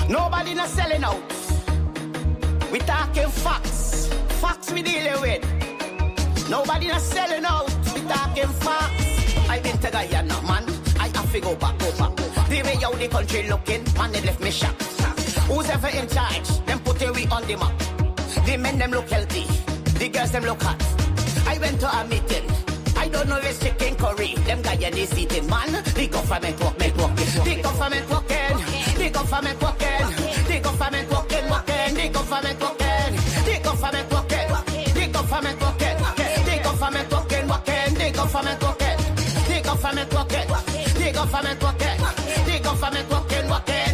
Nobody not selling out. We talking facts. Facts we dealing with. Nobody not selling out. We talking facts. I been to Guyana, man. I have to go back. The way how the country looking, man, they left me shocked. Who's ever in charge? Them putting we on the map. The men them look healthy. The girls them look hot. I went to a meeting. I don't know if chicken curry. Them Guyanese eating, man. The government working. The government working. The government working. The government working. The government working. The government working. The government working. The government working. The government working. The government working. The government working. The government working.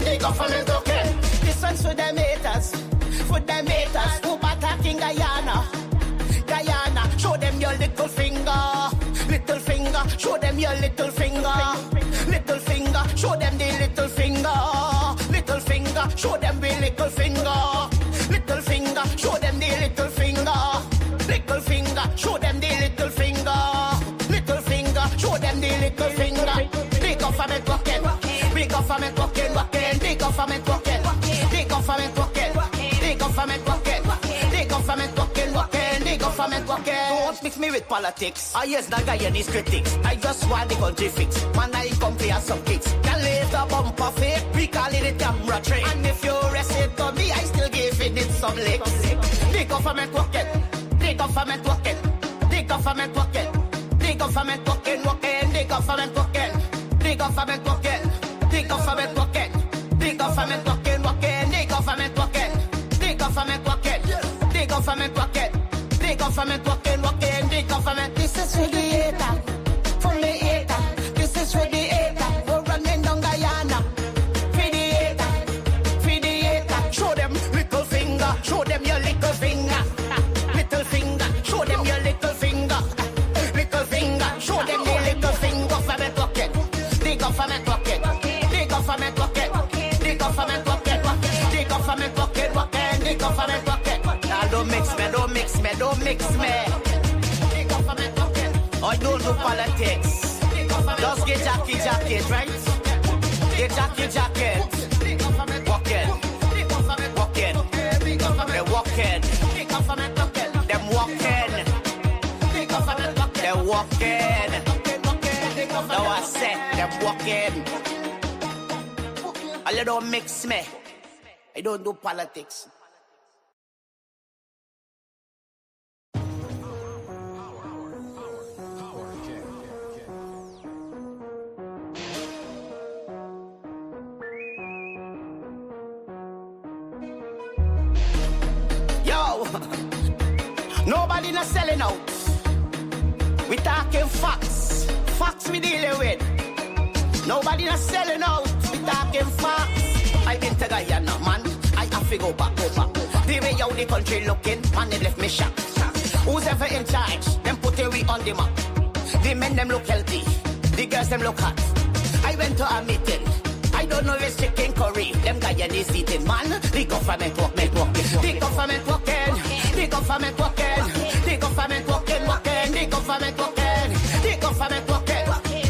The government working. This one's for them haters. For them haters who attacking Guyana. Guyana, show them your little finger. Little finger, show them your little finger. Little finger, show them the little finger. Little finger, show them the little finger. Little finger, show them the little finger. Little finger, show them the little finger. Little finger, show them the little finger. The government working. The government working. The government working. The government working. The government working. The government working. The government working. Don't mix me with politics. I yes, the Guyanese critics. I just want the country fixed. Man, I come here some kicks. Can leave the bumper fake. We call it a camera train. And if you rest it to me, I still give it some licks. The government working. The government working. The government working. The government working. The government working. The government working. The government working. The government working. The government working. The government working. The government working. The government working. The government. This is for the hater. For the hater. This is for the hater. We're running down Guyana. For the hater. For the hater. Show them little finger. Show them your little finger. Little finger. Show them your little finger. Little finger. Show them the little finger. Government working. The government working. The government working. The government working. The government working. The government working. Now don't mix me. Don't mix me. Don't mix me. The government working. I don't do politics. Just get jacket, right? Get jacket. Walking. Walking. They're walking. Them walking. They're walking. Now I said them walking. I don't mix me. I don't do politics. Nobody not selling out. We talking facts. Facts we dealing with. Nobody not selling out. We talking facts. I been to Guyana, man. I have to go back. The way how the country looking, man, they left me shocked. Who's ever in charge? Them putting we on the map. The men them look healthy. The girls them look hot. I went to a meeting. I don't know if chicken curry. Them Guyanese eating, man. The government working. The government working. The government working. The government working. The government working. The government working.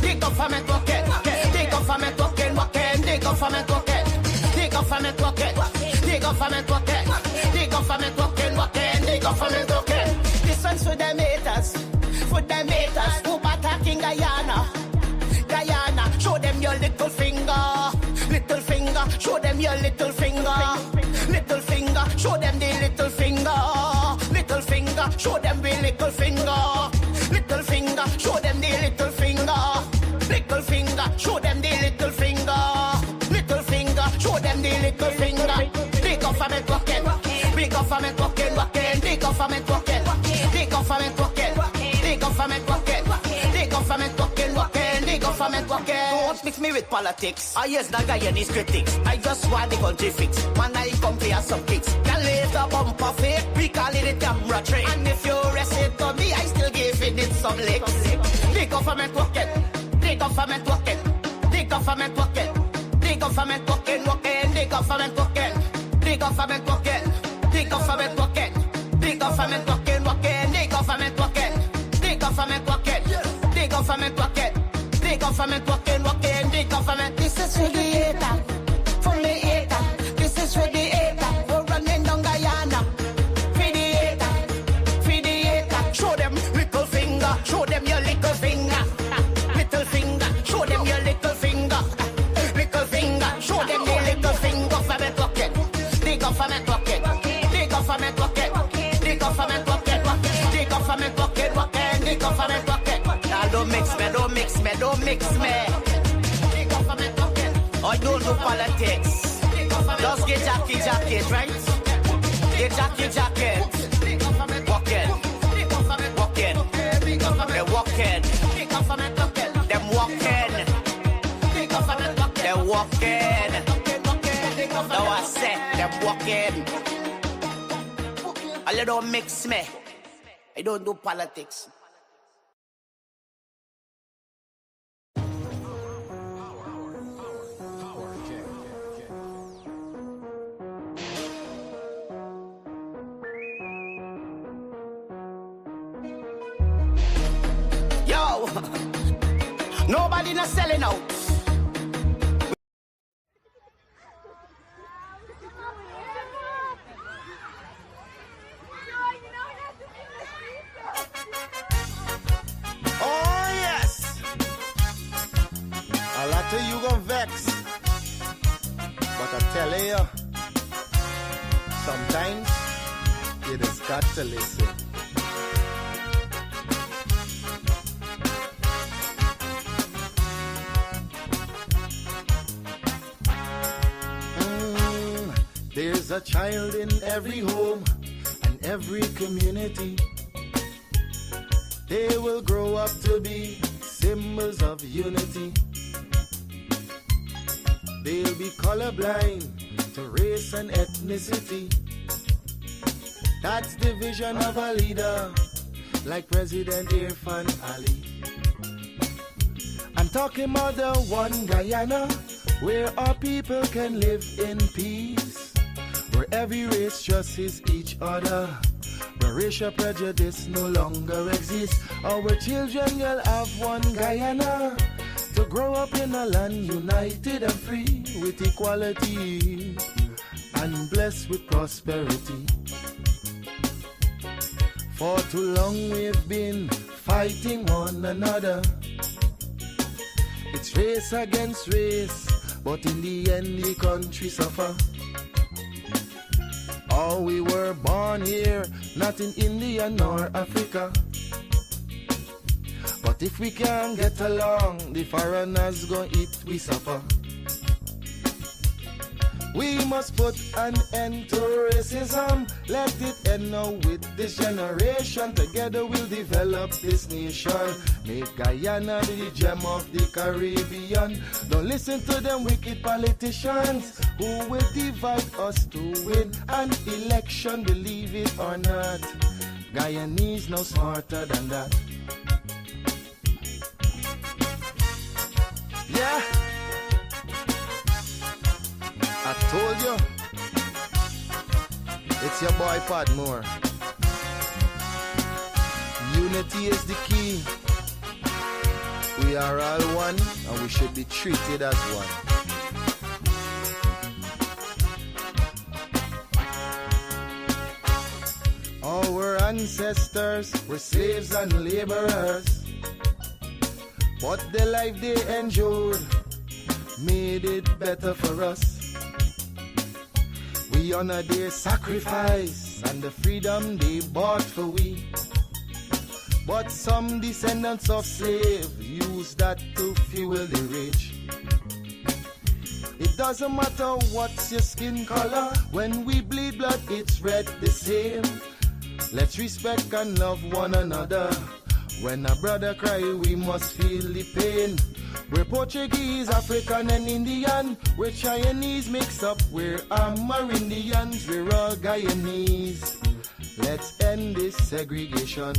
The government working. The government working. The government working. The government working. The government working. The government working. The government working. This one's for them haters. For them haters who attacking Guyana. Guyana, show them your little finger. Little finger, show them your little finger. Little finger, show them the little finger. Little finger, show them the little finger. Little finger, show them the little finger. Little finger, show them the little finger. Little finger, show them the little finger. The government working. The government working. The government working. The government working. The government working. The government working. The government working. Don't mix me with politics. I yes, the Guyanese critics. I just want the country fixed. Man, I come here some kicks. Can leave the bumper fake. We call it a camera train. And if you rest it to me, I still give it some licks. The government working. The government working. The government working. The government working. The government working. The government working. The government working. The government working. The government working. The government working. The government working. The government working. The government. This is for the hater. For government working, the government working, the government working. Now don't mix me. The government working. I don't do politics. Just get jacket, right? Get jacket. Working. They're walking. Them walking. They're walking. Now I said them walking. A little mix me. I don't do politics. Yo, nobody not selling out. Oh yes, a lot of you gon' vex, but I tell you, sometimes you just got to listen. There's a child in every home and every community. They will grow up to be symbols of unity. They'll be colorblind to race and ethnicity. That's the vision of a leader like President Irfan Ali. I'm talking about the one Guyana where our people can live in peace, where every race trusts each other, where racial prejudice no longer exists. Our children will have one Guyana to grow up in a land united and free with equality and blessed with prosperity. For too long we've been fighting one another. It's race against race, but in the end the country suffer. Oh, we were born here, not in India nor Africa. But if we can't get along, the foreigners gon' eat we suffer. We must put an end to racism. Let it end now with this generation. Together we'll develop this nation. Make Guyana the gem of the Caribbean. Don't listen to them wicked politicians who will divide us to win an election. Believe it or not, Guyanese no smarter than that. Yeah, I told you, it's your boy Padmore. Unity is the key. We are all one and we should be treated as one. Our ancestors were slaves and laborers, but the life they endured made it better for us. We honor their sacrifice and the freedom they bought for we. But some descendants of slaves use that to fuel the rich. It doesn't matter what's your skin color, when we bleed blood it's red the same. Let's respect and love one another. When a brother cry we must feel the pain. We're Portuguese, African and Indian. We're Chinese mix up, we're Amerindians. We're all Guyanese. Let's end this segregation.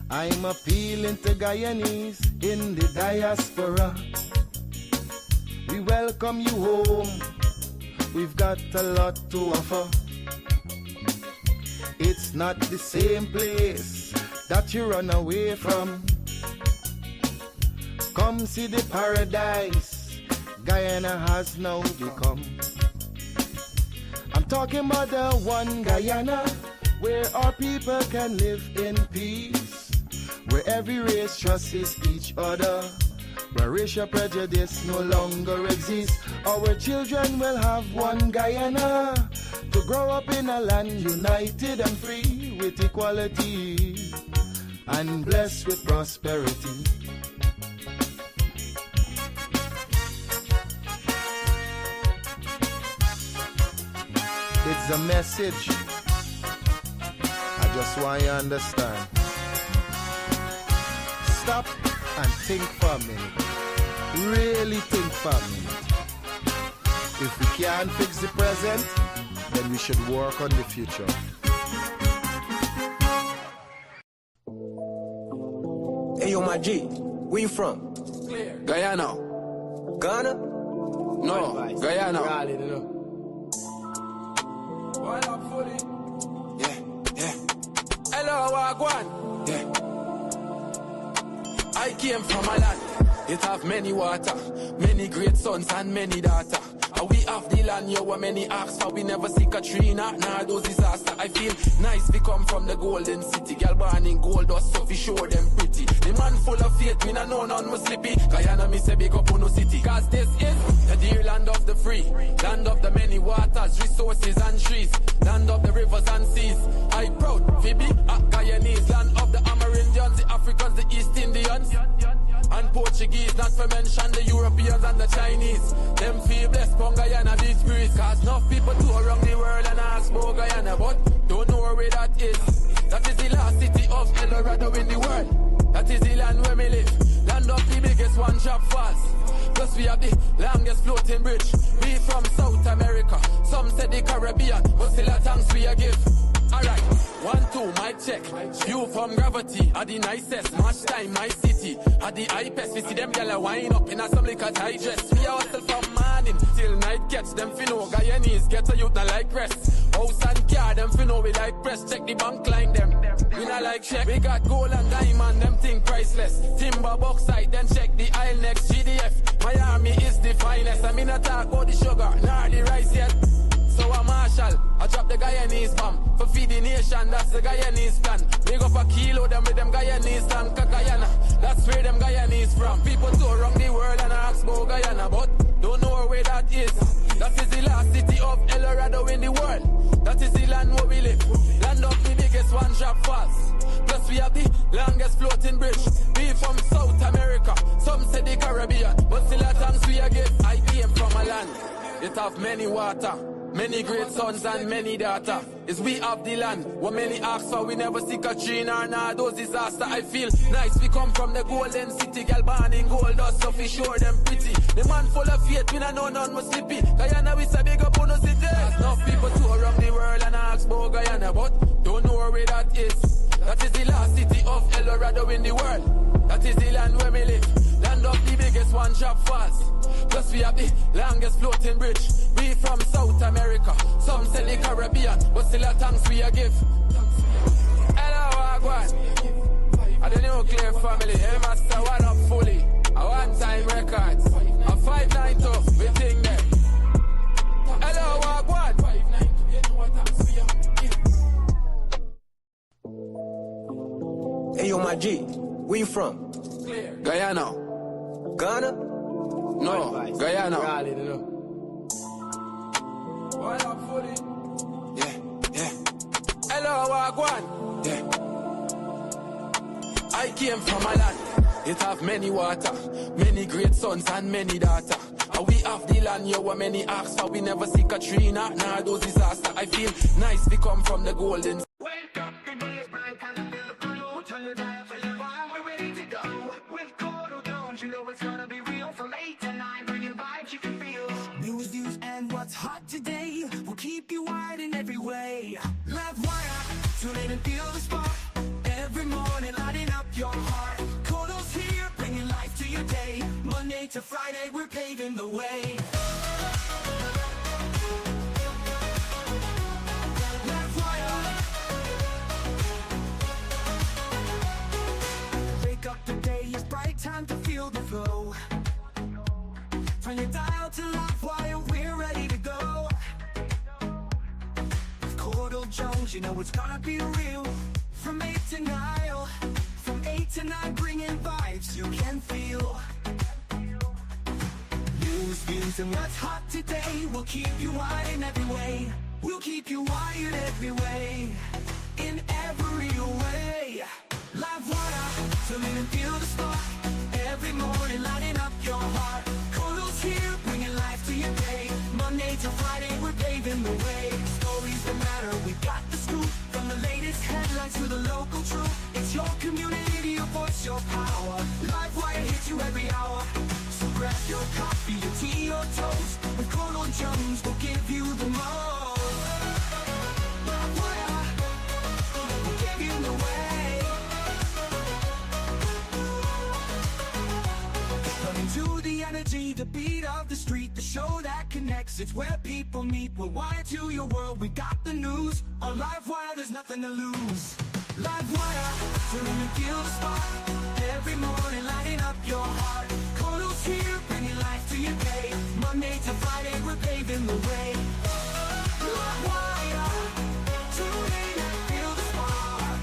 I'm appealing to Guyanese in the diaspora. We welcome you home. We've got a lot to offer. It's not the same place that you run away from. Come see the paradise Guyana has now become. I'm talking about the one Guyana where our people can live in peace, where every race trusts each other, where racial prejudice no longer exists. Our children will have one Guyana to grow up in a land united and free with equality and blessed with prosperity. It's a message I just want you to understand. Stop and think for a minute. Really think for a minute. If we can't fix the present, then we should work on the future. Hey yo, my G, where you from? Guyana. Ghana? No, Guyana. Yeah. Hello, Wagwan. Yeah. I came from a land. It have many water, many great sons and many daughters. We have the land, yo, where many ask for. We never see Katrina, nah, those disaster. I feel nice, we come from the golden city. Girl born in gold dust, so we show them pretty. The man full of faith, me nah know none was slippy. Guyana, me say big up on no city. Cause this is the dear land of the free, land of the many waters, resources and trees, land of the rivers and seas. I proud, Phoebe, Guyanese, land of the Amerindians, the Africans, the East Indians, and Portuguese, not to mention the Europeans and the Chinese. Them feel blessed from Guyana beach breeze. Cause enough people tour around the world and ask about Guyana, but don't know where that is. That is the last city of El Dorado in the world. That is the land where we live. Land of the biggest one drop falls. Plus we have the longest floating bridge. We from South America, some say the Caribbean, but still a thanks we a give. Alright, 1, 2, mic check. View from gravity, are the nicest. Match time, my city, are the hypest. We see them gyal wind up in a some liquor tight dress. We hustle from morning till night catch. Them finno Guyanese get a youth not like rest. House and car, them finno we like press. Check the bank line them. We not like check. We got gold and diamond, them thing priceless. Timber bauxite, then check the aisle next. GDF, Miami is the finest. I mean not talk about the sugar, nor the rice yet. So a marshal, I drop the Guyanese bomb. For feed the nation, that's the Guyanese plan. Big up a kilo, them with them Guyanese slang. Guyana, that's where them Guyanese from. People tour around the world and ask about Guyana, but don't know where that is. That is the last city of El Dorado in the world. That is the land where we live. Land of the biggest one drop falls. Plus we have the longest floating bridge. We from South America, some say the Caribbean, but still a thanks we a give. I came from a land, it have many water, many great sons and many daughters. Is we have the land, what many ask for, we never see Katrina, nah, those disaster. I feel nice, we come from the golden city. Girl born in gold dust, so we sure them pretty. The man full of faith, we nah know none was slippy. Guyana, we say big up on the city. Enough people tour around the world and ask about Guyana, but don't know where that is. That is the last city of El Dorado in the world. That is the land where we live. Land of the biggest one drop falls. Plus we have the longest floating bridge. We from South America, some say the Caribbean, but still a thanks we a give. Hello, Wagwan. I the nuclear family, hey master, one up fully. A one-time records, a 592, we think them. Hello, Wagwan. Hey yo, my G, where you from? Guyana. Ghana? No, Guyana. Yeah. Hello, Wagwan. Yeah. I came from a land. It have many water, many great sons and many daughters. We have the land, yo, where many ask for. We never see Katrina, nah, those disaster. I feel nice, we come from the golden. Wake up, the day is bright, and feel the blue. Turn your dial for your vibe, we're ready to go. With Courdel Jones, you know it's gonna be real. From 8 to 9, bringing vibes you can feel. News, and what's hot today will keep you wide in every way. Livewire, tune in and feel the spark. Every morning, lighting up your heart. Courdel's here, bringing life to your day. Monday to Friday, we're paving the way. Wake up, the day is bright, time to feel the flow. Turn your dial to Livewire, we're ready to go. With Courdel Jones, you know it's gonna be real. From 8 to 9, from 8 to 9, bringing vibes you can feel. News, views, and what's hot today will keep you wide in every way. We'll keep you wired every way, in every way. Livewire, tune in and feel the spark. Every morning lighting up your heart. Courdel's here, bringing life to your day. Monday to Friday, we're paving the way. Stories that matter, we got the scoop. From the latest headlines to the local truth. It's your community, your voice, your power. Livewire hits you every hour. So grab your coffee, your tea, or toast. With Courdel Jones, we'll give you the most. Livewire, we'll give you the way. Running to the energy, the beat of the street, the show that connects. It's where people meet. We're wired to your world. We got the news on Livewire. There's nothing to lose. Livewire, tune in and feel the spark. Every morning, lighting up your heart. Courdel's here, bringing life to your day. Monday to Friday, we're paving the way. Livewire, tune in and feel the spark.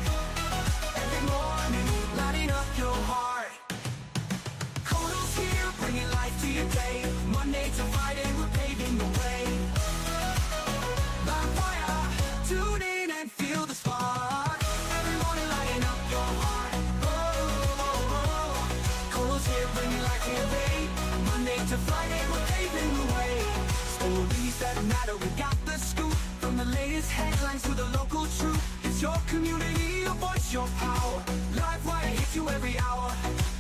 Every morning, lighting up your heart. Courdel's here, bringing life to your day. Monday to Friday, we're paving the way. Livewire, tune in and feel the spark. Every morning, lighting up your heart. Courdel's here, bringing life to your day. Monday to Friday, we're paving the way. Stories that matter, we got the scoop. From the latest headlines to the local truth. It's your community, your voice, your power. Livewire hits you every hour.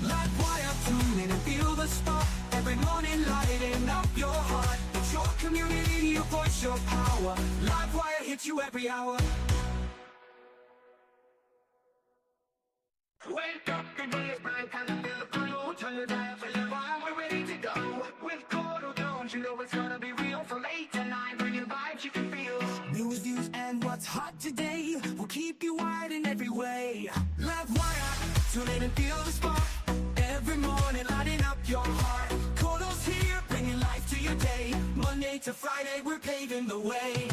Livewire, tune in and feel the spark. Every morning, lighting up your heart. It's your community, your voice, your power. Livewire hits you every hour. Wake up, the day is bright, and I feel the crew. Turn your dial, fill your wine, we're ready to go. With Courdel Jones, you know it's gonna be real. From 8 to 9, bringing vibes you can feel. News, views, and what's hot today will keep you wired in every way. Livewire, tune in and feel the spark. Every morning, lighting up your heart. Courdel's here, bringing life to your day. Monday to Friday, we're paving the way.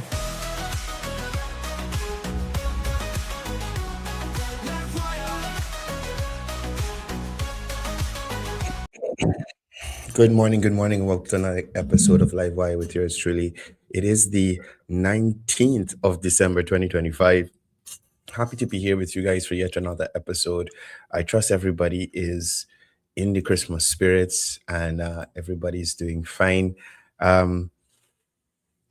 Good morning. Welcome to another episode of Livewire with yours truly. It is the 19th of December 2025. Happy to be here with you guys for yet another episode. I trust everybody is in the Christmas spirits and everybody's doing fine. Um,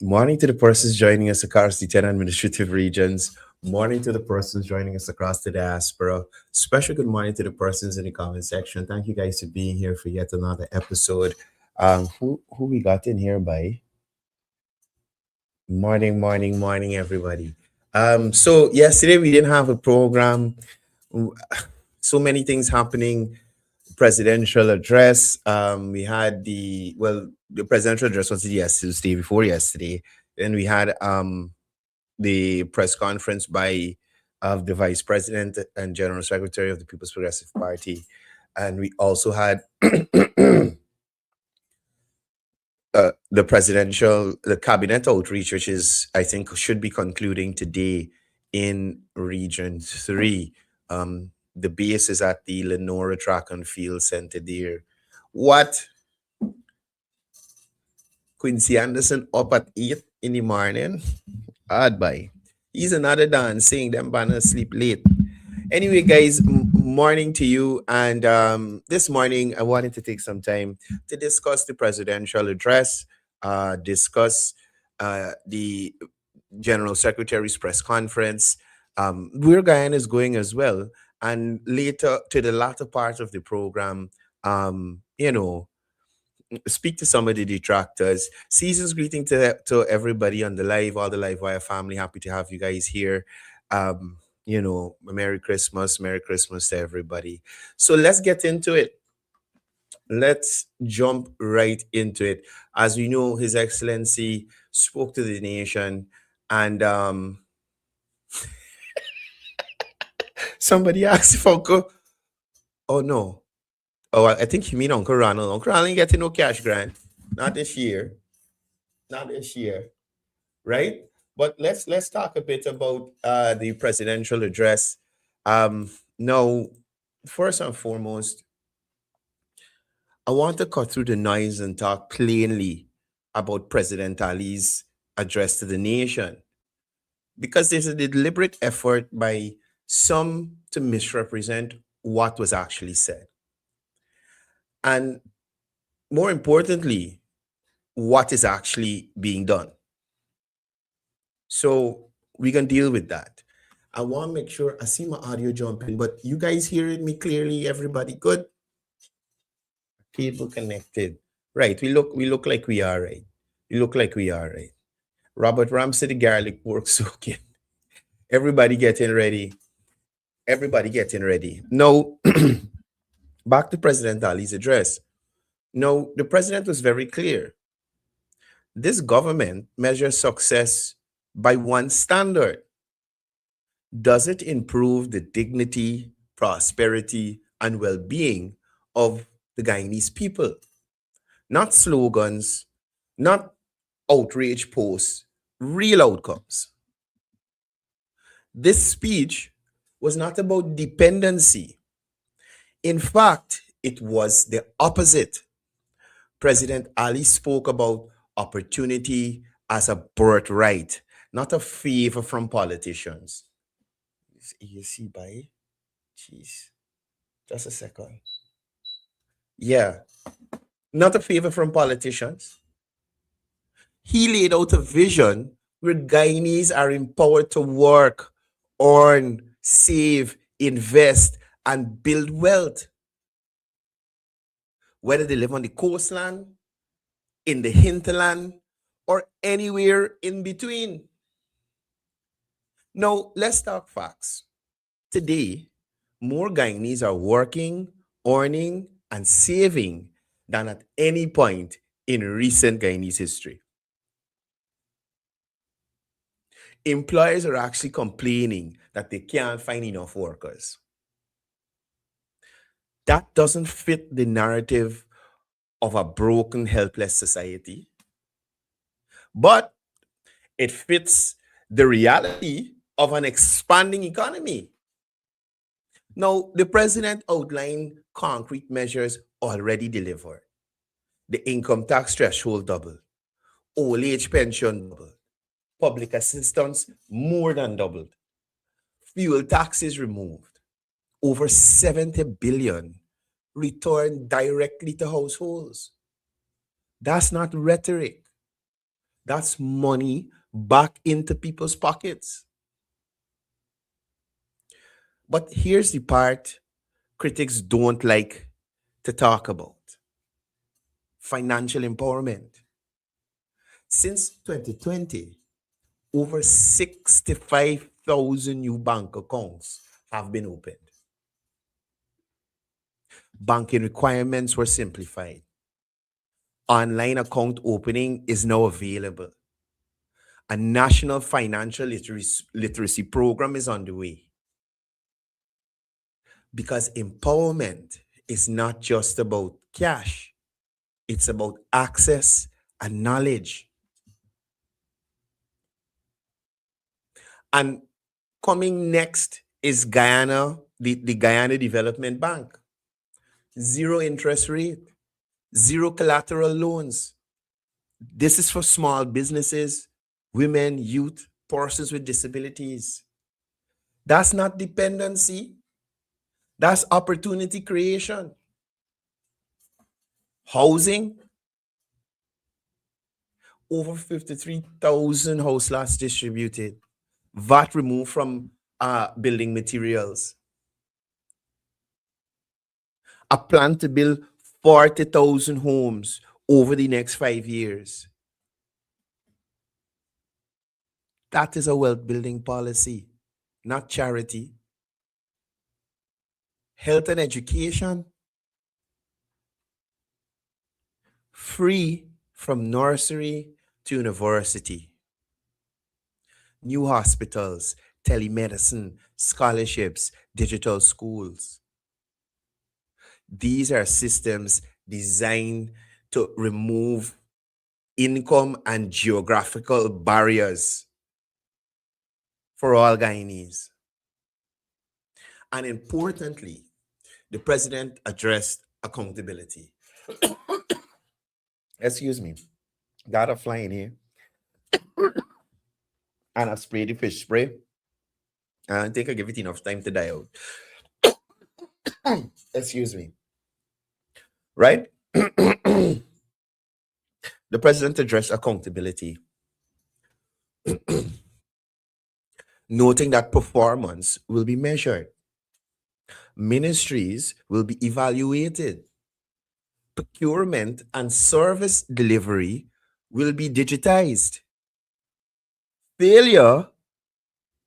Morning to the persons joining us across the 10 administrative regions. Morning to the persons joining us across the diaspora. Special good morning to the persons in the comment section. Thank you guys for being here for yet another episode. Who we got in here by? Morning, everybody. So yesterday we didn't have a program. So many things happening. Presidential address. We had the presidential address was yesterday, before yesterday. Then we had the press conference by of the vice president and general secretary of the People's Progressive Party, and we also had the cabinet outreach, which is I think should be concluding today in Region 3. The base is at the Lenora Track and Field Center there. What? Quincy Anderson up at 8 in the morning? Hard by. He's another dancing. Them banners sleep late. Anyway, guys, morning to you. And this morning, I wanted to take some time to discuss the presidential address, discuss the General Secretary's press conference, where Guyana is going as well. And later, to the latter part of the program, speak to some of the detractors. Season's greeting to everybody on the live, all the Livewire family. Happy to have you guys here. Merry Christmas to everybody. So let's get into it. Let's jump right into it. As we know, His Excellency spoke to the nation, and somebody asked if Uncle. Oh no. Oh, I think you mean Uncle Ronald. Uncle Ronald ain't getting no cash grant. Not this year. Right? But let's talk a bit about the presidential address. Now, first and foremost, I want to cut through the noise and talk plainly about President Ali's address to the nation, because there's a deliberate effort by some to misrepresent what was actually said. And more importantly, what is actually being done. So we can deal with that. I want to make sure I see my audio jumping, but you guys hearing me clearly? Everybody good? Cable connected. Right. We look like we are right. We look like we are right. Robert Ramsey, the garlic pork soaking. Everybody getting ready. Everybody getting ready. No, back to President Ali's address. No, the president was very clear. This government measures success by one standard. Does it improve the dignity, prosperity, and well being of the Guyanese people? Not slogans, not outrage posts, real outcomes. This speech was not about dependency. In fact, it was the opposite. President Ali spoke about opportunity as a birthright, not a favor from politicians. You see, by jeez, just a second. Yeah, not a favor from politicians. He laid out a vision where Guyanese are empowered to work, earn, save, invest, and build wealth, whether they live on the coastland, in the hinterland, or anywhere in between. Now, let's talk facts. Today, more Guyanese are working, earning, and saving than at any point in recent Guyanese history. Employers are actually complaining that they can't find enough workers. That doesn't fit the narrative of a broken, helpless society, but it fits the reality of an expanding economy. Now, the president outlined concrete measures already delivered. The income tax threshold doubled, old age pension doubled, public assistance more than doubled, fuel taxes removed, over 70 billion returned directly to households. That's not rhetoric. That's money back into people's pockets. But here's the part critics don't like to talk about: financial empowerment. Since 2020, over 65,000 new bank accounts have been opened. Banking requirements were simplified. Online account opening is now available. A national financial literacy program is underway. Because empowerment is not just about cash, it's about access and knowledge. And coming next is Guyana, the Guyana Development Bank. Zero interest rate, zero collateral loans. This is for small businesses, women, youth, persons with disabilities. That's not dependency. That's opportunity creation. Housing, over 53,000 house lots distributed. VAT removed from building materials. A plan to build 40,000 homes over the next 5 years. That is a wealth building policy, not charity. Health and education, free from nursery to university. New hospitals, telemedicine, scholarships, digital schools. These are systems designed to remove income and geographical barriers for all Guyanese. And importantly, the president addressed accountability. Excuse me, got a fly in here. and I spray the fish spray. And I think I give it enough time to die out. Excuse me. Right? The president addressed accountability, noting that performance will be measured, ministries will be evaluated, procurement and service delivery will be digitized. Failure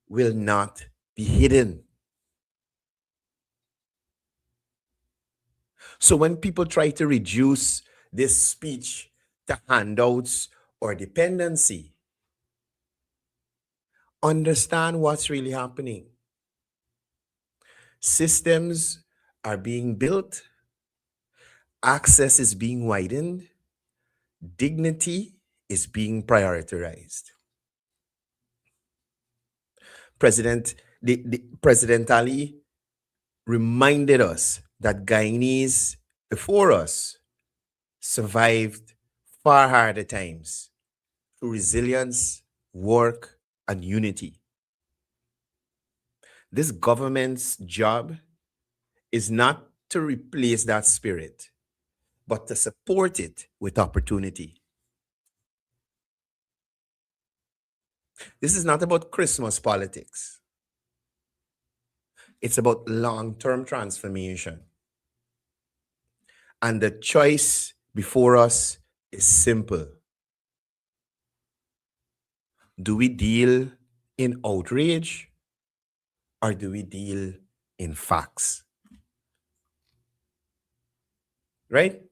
will not be hidden. So when people try to reduce this speech to handouts or dependency, understand what's really happening. Systems are being built, access is being widened, dignity is being prioritized. President Ali reminded us that Guyanese before us survived far harder times through resilience, work, and unity. This government's job is not to replace that spirit, but to support it with opportunity. This is not about Christmas politics. It's about long-term transformation. And the choice before us is simple. Do we deal in outrage or do we deal in facts? Right?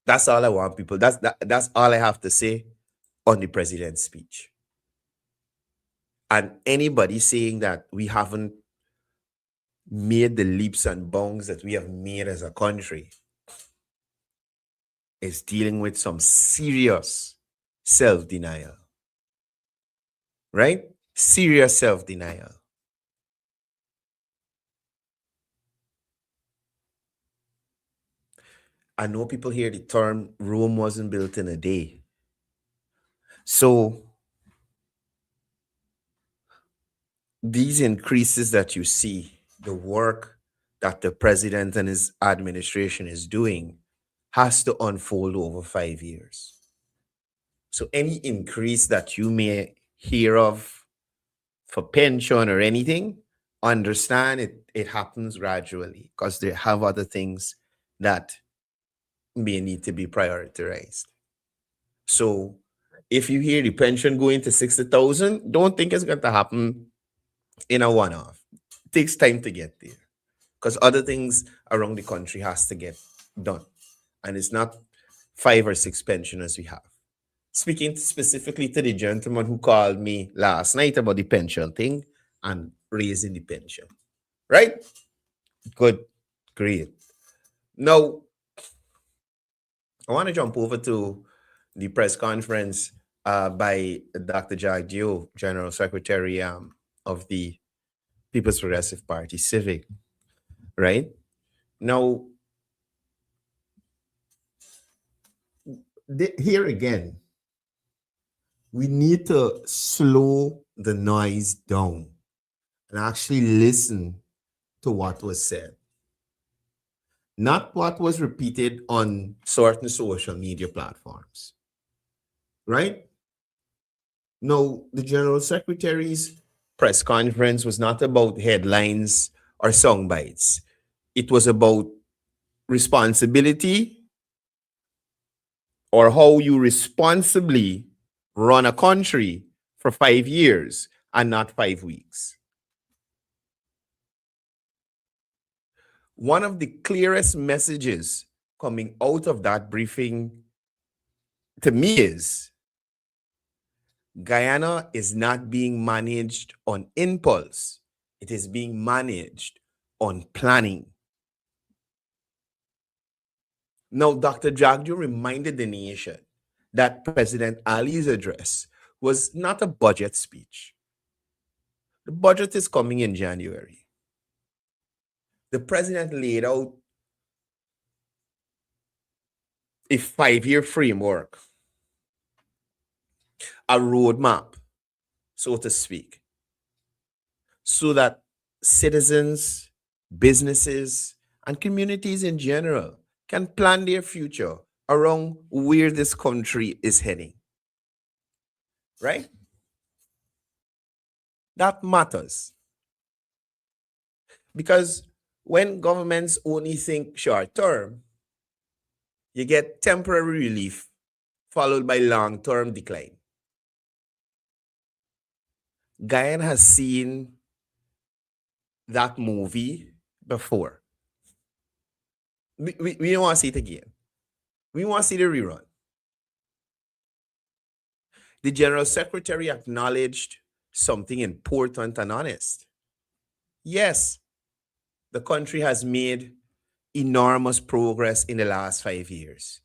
That's all I want, people. That's all I have to say on the president's speech. And anybody saying that we haven't made the leaps and bounds that we have made as a country is dealing with some serious self-denial. Right? Serious self-denial. I know people hear the term Rome wasn't built in a day. So these increases that you see, the work that the president and his administration is doing has to unfold over 5 years. So any increase that you may hear of for pension or anything, understand it happens gradually because they have other things that may need to be prioritized. So if you hear the pension going to 60,000, don't think it's going to happen in a one-off. It takes time to get there because other things around the country has to get done. And it's not 5 or 6 pensioners we have. Speaking specifically to the gentleman who called me last night about the pension thing and raising the pension. Right? Good. Great. Now, I want to jump over to the press conference by Dr. Jagdio, General Secretary of the People's Progressive Party, Civic. Right? Now, here again, we need to slow the noise down and actually listen to what was said. Not what was repeated on certain social media platforms. Right? No, the General Secretary's press conference was not about headlines or sound bites. It was about responsibility or how you responsibly run a country for 5 years and not 5 weeks. One of the clearest messages coming out of that briefing to me is Guyana is not being managed on impulse. It is being managed on planning. Now, Dr. Jagdio reminded the nation that President Ali's address was not a budget speech. The budget is coming in January. The president laid out a 5-year framework a roadmap, so to speak, so that citizens, businesses, and communities in general can plan their future around where this country is heading, right? That matters because when governments only think short term, you get temporary relief followed by long term decline. Guyana has seen that movie before. We don't want to see it again. We want to see the rerun. The General Secretary acknowledged something important and honest. Yes, the country has made enormous progress in the last 5 years.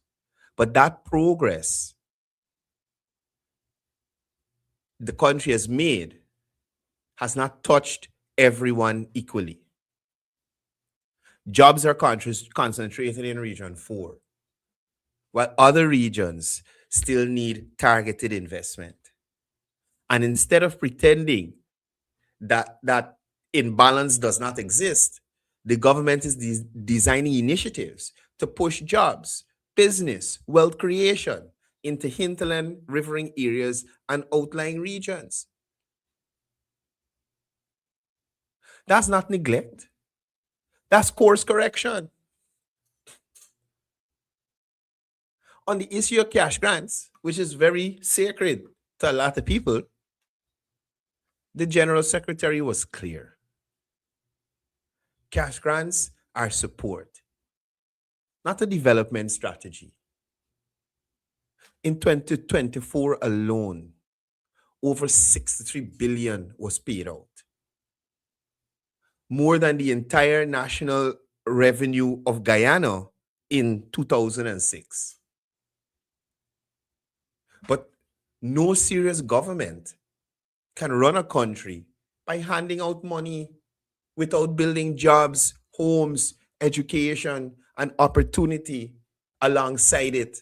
But that progress the country has made has not touched everyone equally. Jobs are concentrated in Region 4, while other regions still need targeted investment. And instead of pretending that imbalance does not exist, the government is designing initiatives to push jobs, business, wealth creation into hinterland, riverine areas, and outlying regions. That's not neglect. That's course correction. On the issue of cash grants, which is very sacred to a lot of people, the General Secretary was clear. Cash grants are support, not a development strategy. In 2024 alone, over 63 billion was paid out. More than the entire national revenue of Guyana in 2006. But no serious government can run a country by handing out money without building jobs, homes, education, and opportunity alongside it.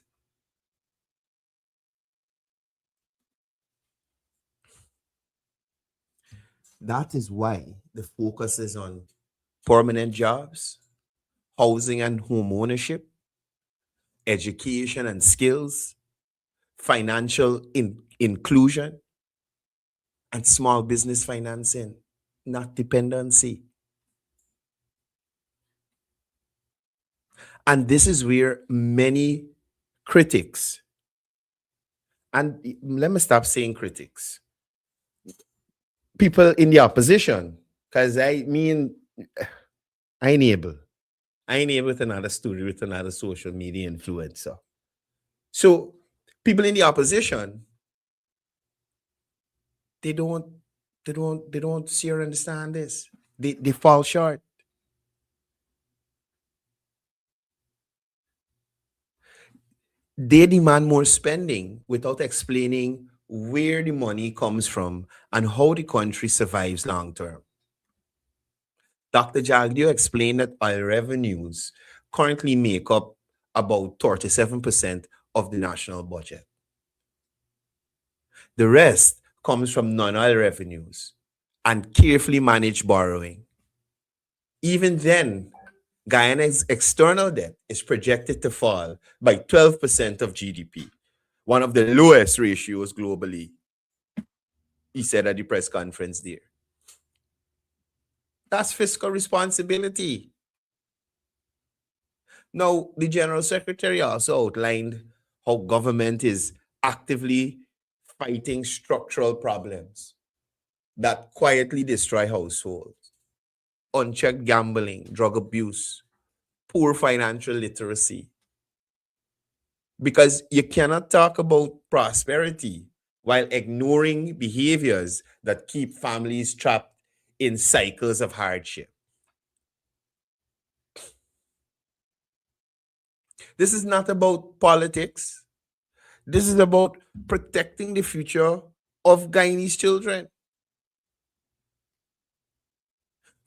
That is why the focus is on permanent jobs, housing and home ownership, education and skills, financial inclusion, and small business financing, not dependency. And this is where many critics, and let me stop saying critics, people in the opposition, because I mean, I ain't able with another studio, with another social media influencer. So people in the opposition, they don't see or understand this. They fall short. They demand more spending without explaining where the money comes from and how the country survives long term. Dr. Jagdio explained that oil revenues currently make up about 37% of the national budget. The rest comes from non-oil revenues and carefully managed borrowing. Even then, Guyana's external debt is projected to fall by 12% of GDP, one of the lowest ratios globally, he said at the press conference there. That's fiscal responsibility. Now, the General Secretary also outlined how government is actively fighting structural problems that quietly destroy households: unchecked gambling, drug abuse, poor financial literacy. Because you cannot talk about prosperity while ignoring behaviors that keep families trapped in cycles of hardship. This is not about politics. This is about protecting the future of Guyanese children.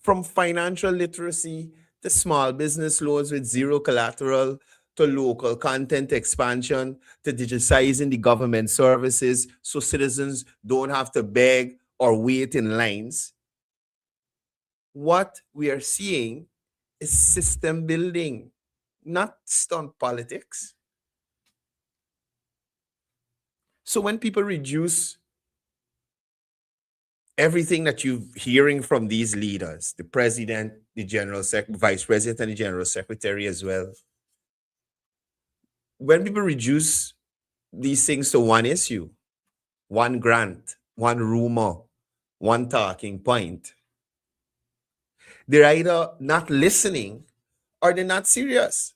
From financial literacy to small business loans with zero collateral to local content expansion, to digitizing the government services so citizens don't have to beg or wait in lines. What we are seeing is system building, not stunt politics. So when people reduce everything that you're hearing from these leaders, the president, the vice president, and the general secretary as well, when people reduce these things to one issue, one grant, one rumor, one talking point, they're either not listening or they're not serious.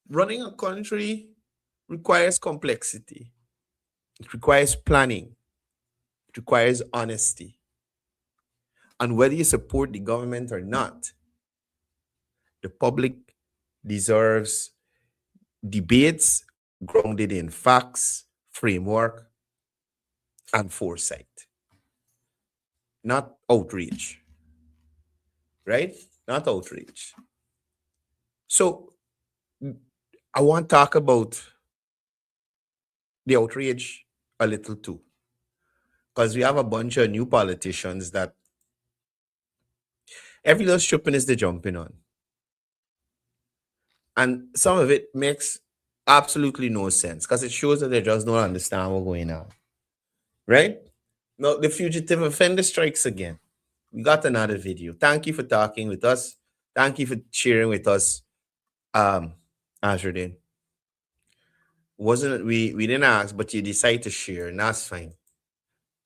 Running a country requires complexity. It requires planning. It requires honesty. And whether you support the government or not, the public deserves debates grounded in facts, framework, and foresight, not outrage. Right? Not outrage. So I want to talk about the outrage a little too, because we have a bunch of new politicians that every little stripping is the jumping on. And some of it makes absolutely no sense because it shows that they just don't understand what's going on. Right? Now, the fugitive offender strikes again. We got another video. Thank you for talking with us. Thank you for sharing with us, Azurdin. Wasn't we didn't ask, but you decide to share, and that's fine.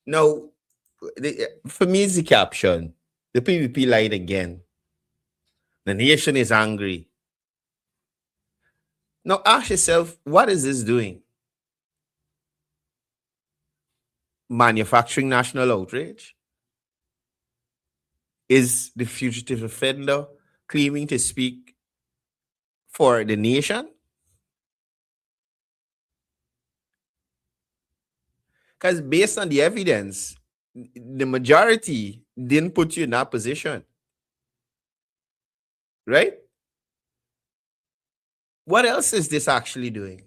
Now, for me, it's the caption. The PVP lied again. The nation is angry. Now, ask yourself, what is this doing? Manufacturing national outrage? Is the fugitive offender claiming to speak for the nation? Because based on the evidence, the majority didn't put you in that position. Right? What else is this actually doing?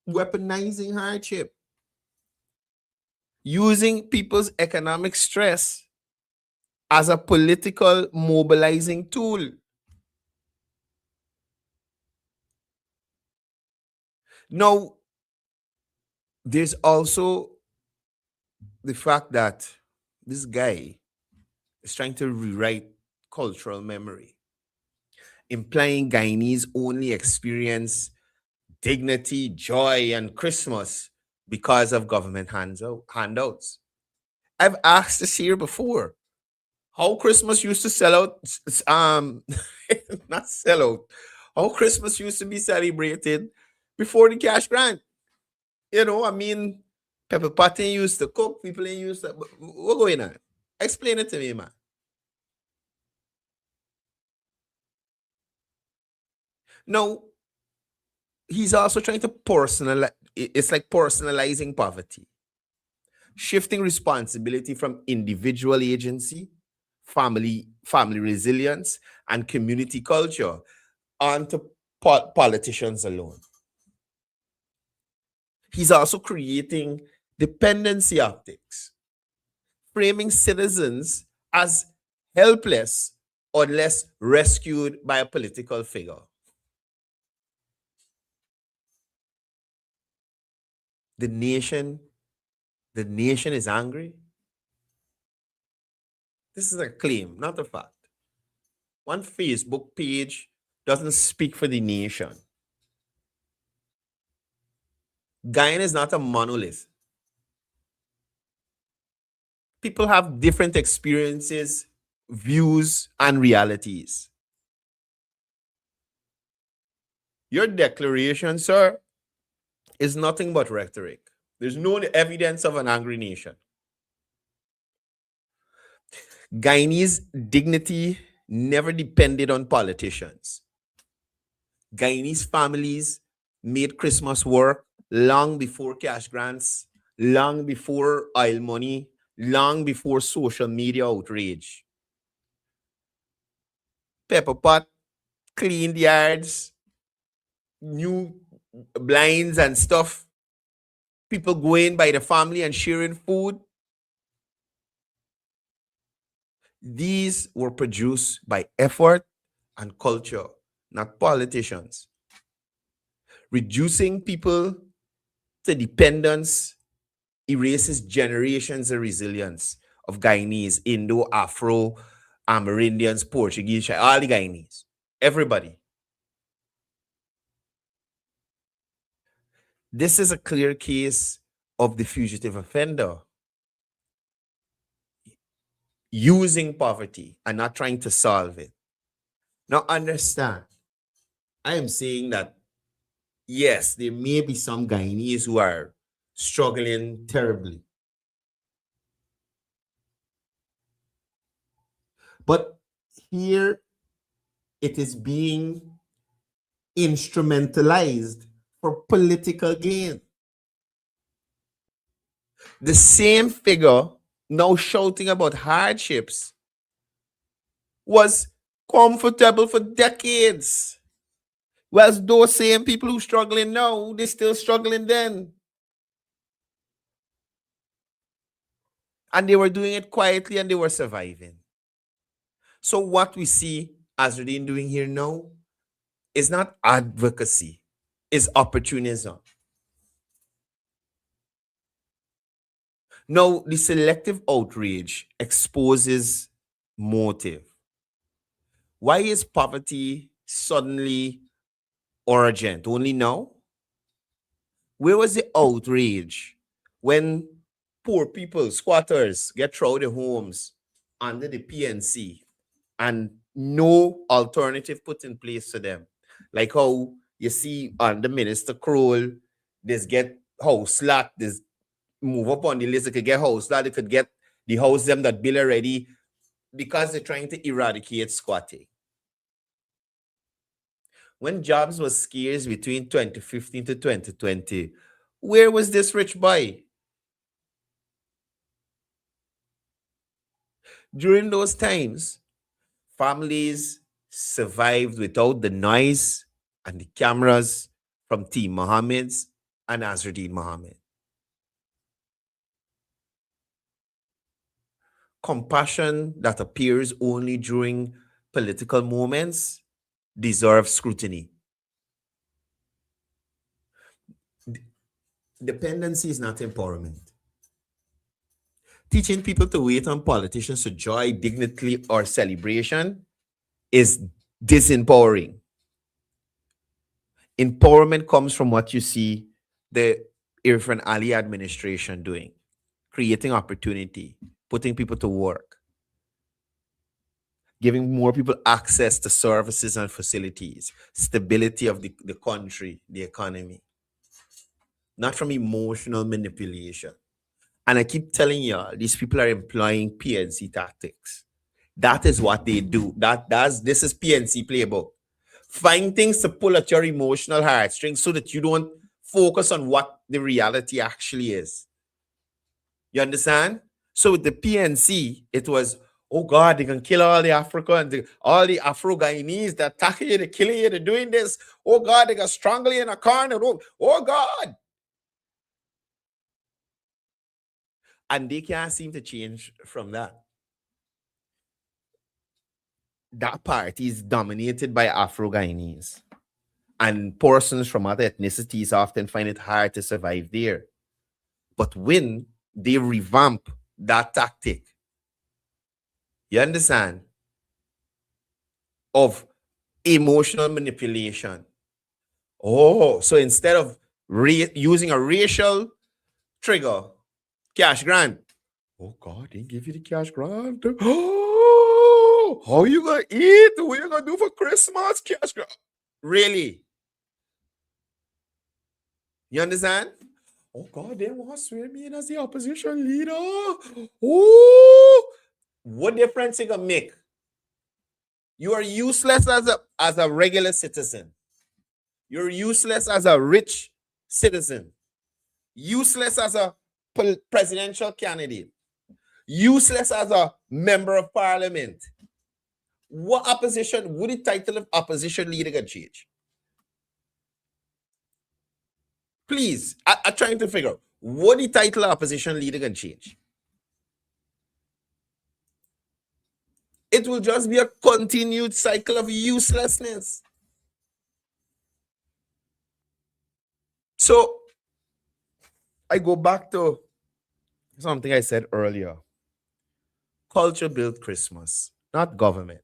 Weaponizing hardship. Using people's economic stress as a political mobilizing tool. Now, there's also the fact that this guy is trying to rewrite cultural memory, implying Guyanese only experience dignity, joy, and Christmas because of government handouts. I've asked this here before. How Christmas used to sell out, not sell out, how Christmas used to be celebrated before the cash grant. You know, I mean, Pepper Potty used to cook, people ain't used to, what's going on? Explain it to me, man. Now, he's also trying to personalize, it's like personalizing poverty, shifting responsibility from individual agency, family resilience, and community culture onto politicians alone. He's also creating dependency optics, framing citizens as helpless unless rescued by a political figure. The nation is angry. This is a claim, not a fact. One Facebook page doesn't speak for the nation. Guyana is not a monolith. People have different experiences, views, and realities. Your declaration, sir, is nothing but rhetoric. There's no evidence of an angry nation. Guyanese dignity never depended on politicians. Guyanese families made Christmas work long before cash grants, long before oil money, long before social media outrage. Pepper pot cleaned yards, new blinds and stuff. People going by the family and sharing food. These were produced by effort and culture, not politicians. Reducing people to dependence erases generations of resilience of Guyanese, Indo, Afro, Amerindians, Portuguese, all the Guyanese, everybody. This is a clear case of the fugitive offender using poverty and not trying to solve it. Now, understand, I am saying that, yes, there may be some Guyanese who are struggling terribly. But here it is being instrumentalized for political gain. The same figure now shouting about hardships was comfortable for decades. Whereas those same people who struggling now, they're still struggling then. And they were doing it quietly and they were surviving. So what we see Azruddin doing here now is not advocacy, it's opportunism. Now, the selective outrage exposes motive. Why is poverty suddenly urgent only now? Where was the outrage when poor people, squatters, get thrown their homes under the PNC and no alternative put in place for them? Like how you see under Minister Kroll, there's get house lot, there's move up on the list, they could get house lot, they could get the house them that bill already because they're trying to eradicate squatting. When jobs was scarce between 2015 to 2020, where was this rich boy? During those times, families survived without the noise and the cameras from Team Mohammed's and Azruddin Mohammed. Compassion that appears only during political moments deserves scrutiny. Dependency is not empowerment. Teaching people to wait on politicians for joy, dignity, or celebration is disempowering. Empowerment comes from what you see the Irfan Ali administration doing, creating opportunity, putting people to work, giving more people access to services and facilities, stability of the country, the economy, not from emotional manipulation. And I keep telling y'all, these people are employing PNC tactics. That is what they do. This is PNC playbook. Find things to pull at your emotional heartstrings so that you don't focus on what the reality actually is. You understand? So with the PNC, it was, oh God, they can kill all the Africans, all the Afro-Guyanese, they're attacking you, they're killing you, they're doing this. Oh God, they got strangle you in a corner. Oh God. And they can't seem to change from that. That party is dominated by Afro-Guyanese. And persons from other ethnicities often find it hard to survive there. But when they revamp that tactic, you understand, of emotional manipulation. Oh, so instead of using a racial trigger, cash grant. Oh God, they give you the cash grant. Oh, how you gonna eat? What you gonna do for Christmas? Cash grant. Really? You understand? Oh God, they want to swear me in as the opposition leader. Oh, what difference it gonna make? You are useless as a regular citizen. You're useless as a rich citizen. Useless as a presidential candidate. Useless as a member of parliament. What opposition? Would the title of opposition leader can change? Please, I'm trying to figure out what the title of opposition leader can change. It will just be a continued cycle of uselessness. So I go back to something I said earlier. Culture built Christmas, not government.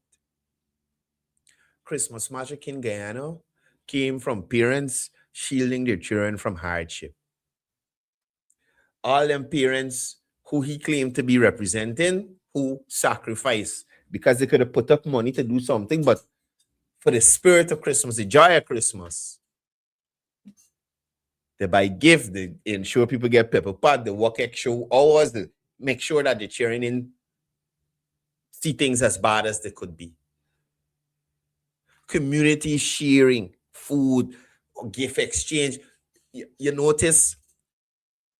Christmas magic in Guyana came from parents shielding their children from hardship. All them parents who he claimed to be representing, who sacrificed because they could have put up money to do something, but for the spirit of Christmas, the joy of Christmas, they buy gift, they ensure people get pepper pot, they work extra hours, they make sure that they're cheering in, see things as bad as they could be. Community sharing, food, gift exchange. You notice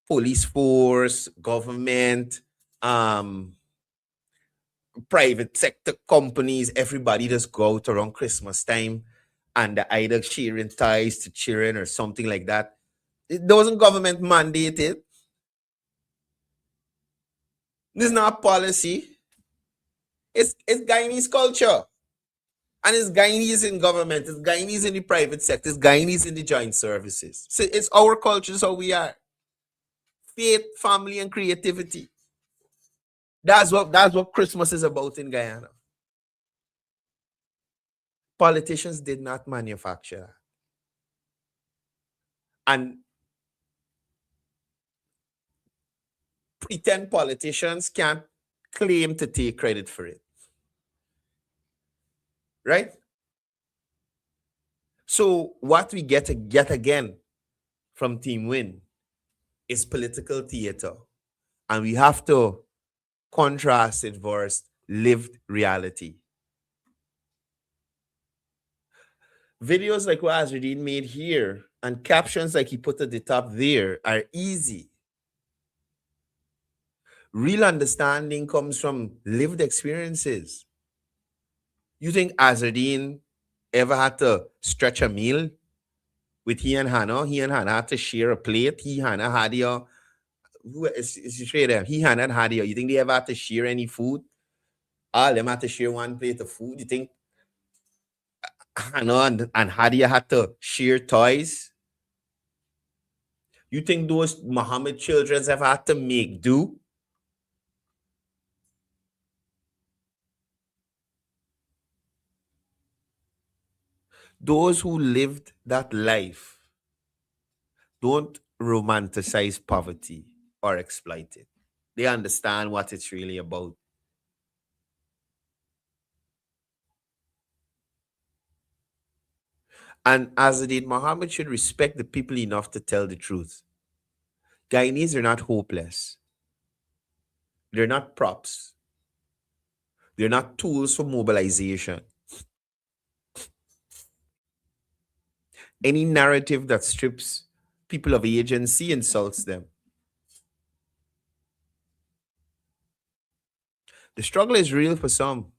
police force, government, private sector companies, everybody just go out around Christmas time and they either sharing ties to children or something like that. It wasn't government mandated. This is not policy. It's Guyanese culture. And it's Guyanese in government, it's Guyanese in the private sector, it's Guyanese in the joint services. So it's our culture, it's how we are. Faith, family, and creativity. That's what Christmas is about in Guyana. Politicians did not manufacture that. And pretend politicians can't claim to take credit for it. Right? So what we get again from Team Win is political theater. And we have to contrast it versus lived reality. Videos like what Azradine made here and captions like he put at the top there are easy. Real understanding comes from lived experiences. You think Azradine ever had to stretch a meal with he and Hannah? He and Hannah had to share a plate. He, Hannah, Hadia. Who is them? He, Hannah, and Hadia. You think they ever had to share any food? All them had to share one plate of food. You think Hannah and Hadia had to share toys? You think those Muhammad children ever had to make do? Those who lived that life don't romanticize poverty or exploit it. They understand what it's really about. And as did Muhammad should respect the people enough to tell the truth. Guyanese are not hopeless. They're not props. They're not tools for mobilization. Any narrative that strips people of agency insults them. The struggle is real for some,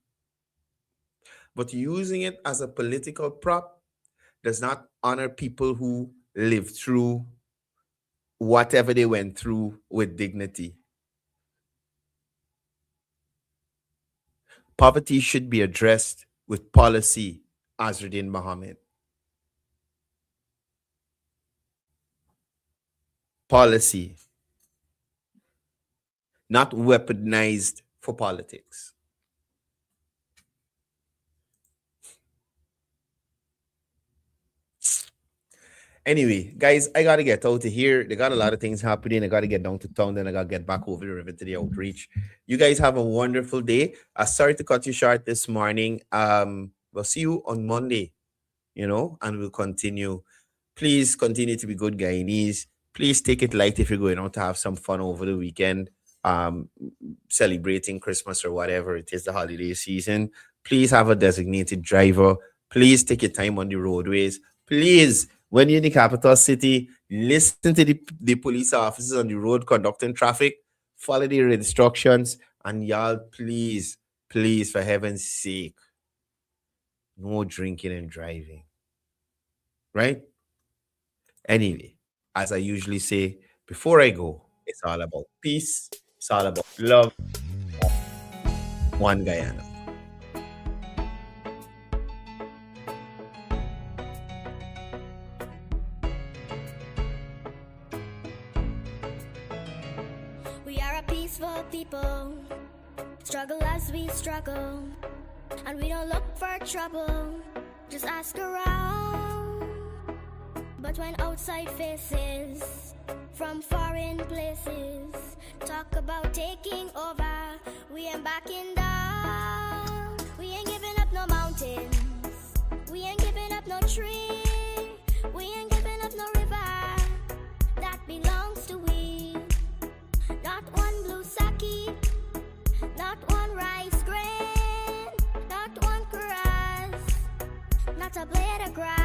but using it as a political prop does not honor people who lived through whatever they went through with dignity. Poverty should be addressed with policy, Azruddin Mohammed. Policy, not weaponized for politics. Anyway, guys, I gotta get out of here. They got a lot of things happening. I gotta get down to town, then I gotta get back over the river to the outreach. You guys have a wonderful day. Sorry to cut you short this morning. We'll see you on Monday, and we'll continue. Please continue to be good Guyanese. Please take it light if you're going out to have some fun over the weekend, celebrating Christmas or whatever it is, the holiday season. Please have a designated driver. Please take your time on the roadways. Please, when you're in the capital city, listen to the police officers on the road conducting traffic. Follow their instructions. And y'all, please, for heaven's sake, no drinking and driving. Right? Anyway, as I usually say, before I go, it's all about peace, it's all about love. One Guyana. We are a peaceful people, struggle as we struggle, and we don't look for trouble, just ask around. But when outside faces from foreign places talk about taking over, we ain't backing down. We ain't giving up no mountains, we ain't giving up no tree, we ain't giving up no river that belongs to we. Not one blue sake, not one rice grain, not one grass, not a blade of grass.